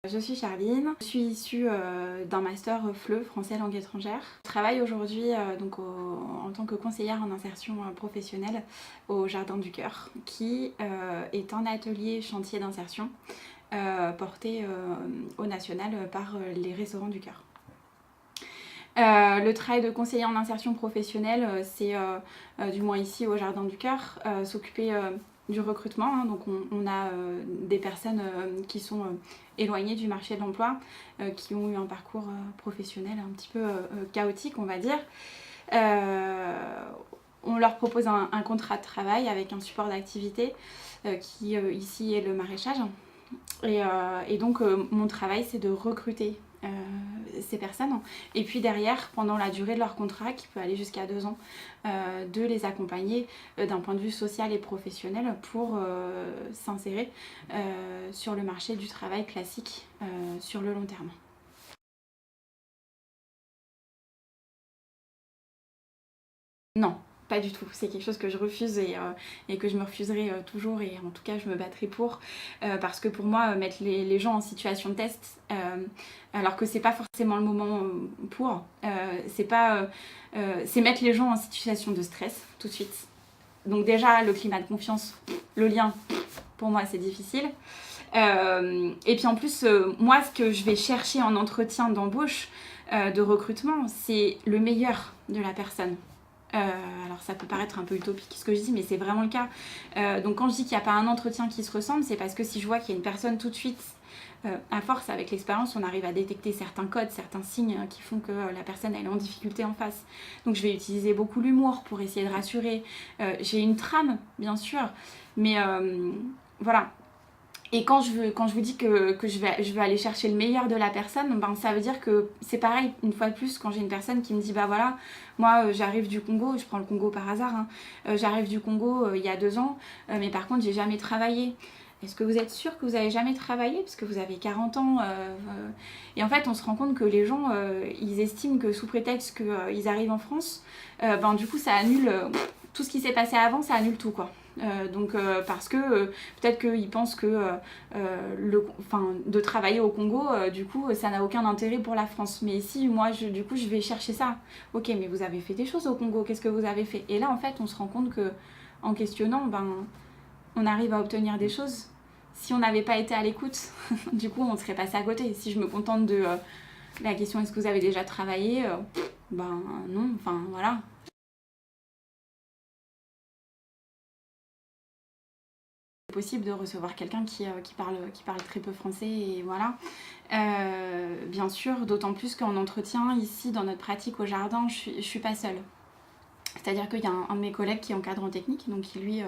Je suis Charline, je suis issue d'un master FLE, français langue étrangère. Je travaille aujourd'hui en tant que conseillère en insertion professionnelle au Jardin du Cœur, qui est un atelier chantier d'insertion porté au national par les Restaurants du Cœur. Le travail de conseiller en insertion professionnelle, c'est du moins ici au Jardin du Cœur, s'occuper du recrutement. Hein. Donc on a des personnes qui sont éloignées du marché de l'emploi, qui ont eu un parcours professionnel un petit peu chaotique, on va dire. On leur propose un contrat de travail avec un support d'activité qui ici est le maraîchage. Et donc mon travail, c'est de recruter ces personnes et puis derrière, pendant la durée de leur contrat, qui peut aller jusqu'à 2 ans, de les accompagner d'un point de vue social et professionnel pour s'insérer sur le marché du travail classique sur le long terme. Non, pas du tout. C'est quelque chose que je refuse et que je me refuserai toujours, et en tout cas je me battrai pour, parce que pour moi, mettre les gens en situation de test, alors que c'est pas forcément le moment pour, c'est mettre les gens en situation de stress tout de suite. Donc déjà, le climat de confiance, le lien, pour moi c'est difficile. Et puis en plus, moi ce que je vais chercher en entretien d'embauche, de recrutement, c'est le meilleur de la personne. Alors ça peut paraître un peu utopique ce que je dis, mais c'est vraiment le cas. Donc quand je dis qu'il n'y a pas un entretien qui se ressemble, c'est parce que si je vois qu'il y a une personne tout de suite, à force, avec l'expérience, on arrive à détecter certains codes, certains signes qui font que la personne elle est en difficulté en face. Donc je vais utiliser beaucoup l'humour pour essayer de rassurer. J'ai une trame, bien sûr, mais voilà. Et quand je vous dis que je vais aller chercher le meilleur de la personne, ben, ça veut dire que c'est pareil, une fois de plus, quand j'ai une personne qui me dit bah voilà, moi j'arrive du Congo, je prends le Congo par hasard, hein, j'arrive du Congo il y a 2 ans, mais par contre j'ai jamais travaillé. Est-ce que vous êtes sûr que vous n'avez jamais travaillé parce que vous avez 40 ans Et en fait on se rend compte que les gens, ils estiment que sous prétexte qu'ils arrivent en France, ben, du coup ça annule tout ce qui s'est passé avant, ça annule tout quoi. Parce que peut-être qu'ils pensent que de travailler au Congo, du coup ça n'a aucun intérêt pour la France. Mais ici moi du coup je vais chercher ça. Ok, mais vous avez fait des choses au Congo, qu'est-ce que vous avez fait? Et là en fait on se rend compte que en questionnant, ben, on arrive à obtenir des choses. Si on n'avait pas été à l'écoute, du coup on serait passé à côté. Si je me contente de la question est-ce que vous avez déjà travaillé, ben non, enfin voilà. Possible de recevoir quelqu'un qui parle très peu français, et voilà. Bien sûr, d'autant plus qu'en entretien, ici, dans notre pratique au jardin, je suis pas seule. C'est-à-dire qu'il y a un de mes collègues qui est encadrant technique, donc qui lui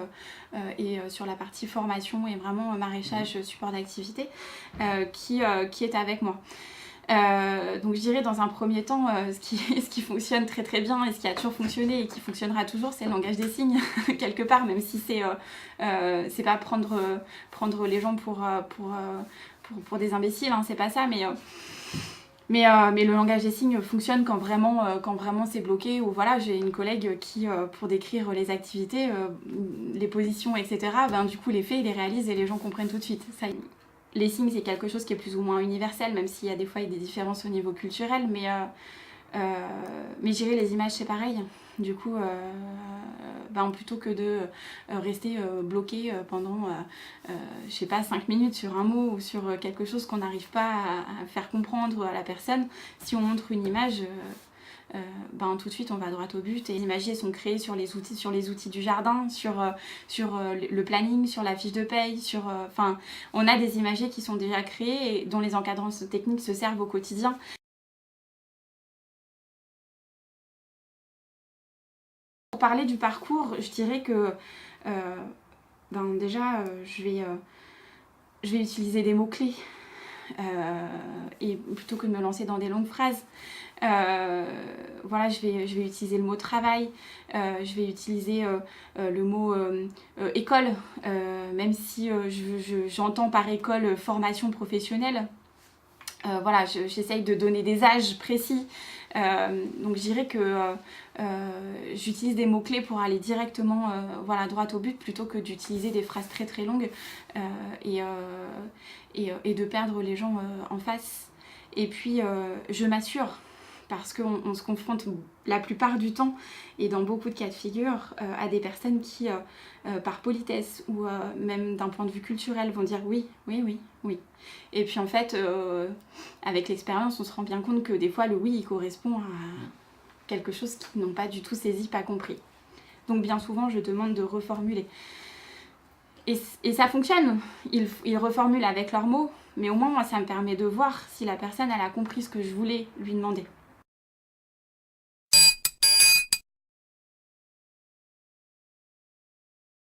est sur la partie formation et vraiment maraîchage, support d'activité, qui est avec moi. Donc je dirais dans un premier temps, ce qui fonctionne très très bien et ce qui a toujours fonctionné et qui fonctionnera toujours, c'est le langage des signes quelque part, même si c'est pas prendre les gens pour des imbéciles, hein, c'est pas ça, mais le langage des signes fonctionne quand vraiment c'est bloqué, ou voilà, j'ai une collègue qui, pour décrire les activités, les positions, etc., ben, du coup les fait, il les réalise et les gens comprennent tout de suite. Ça, les signes, c'est quelque chose qui est plus ou moins universel, même s'il y a des fois des différences au niveau culturel, mais je dirais les images, c'est pareil. Du coup, plutôt que de rester bloqué pendant, je sais pas, 5 minutes sur un mot ou sur quelque chose qu'on n'arrive pas à faire comprendre à la personne, si on montre une image, tout de suite on va droit au but. Et les images sont créées sur les outils du jardin, sur le planning, sur la fiche de paye, on a des images qui sont déjà créées et dont les encadrants techniques se servent au quotidien. Pour parler du parcours, je dirais que déjà je vais utiliser des mots-clés. Et plutôt que de me lancer dans des longues phrases, voilà, je vais utiliser le mot travail, je vais utiliser le mot école, même si j'entends par école formation professionnelle. Voilà, j'essaye de donner des âges précis Donc je dirais que j'utilise des mots-clés pour aller directement voilà, droit au but plutôt que d'utiliser des phrases très très longues et de perdre les gens en face. Et puis je m'assure, parce qu'on se confronte la plupart du temps et dans beaucoup de cas de figure à des personnes qui, par politesse ou même d'un point de vue culturel, vont dire oui, oui, oui, oui. Et puis en fait, avec l'expérience, on se rend bien compte que des fois, le oui, il correspond à quelque chose qu'ils n'ont pas du tout saisi, pas compris. Donc bien souvent, je demande de reformuler. Et ça fonctionne. Ils reformulent avec leurs mots, mais au moins, moi, ça me permet de voir si la personne, elle a compris ce que je voulais lui demander.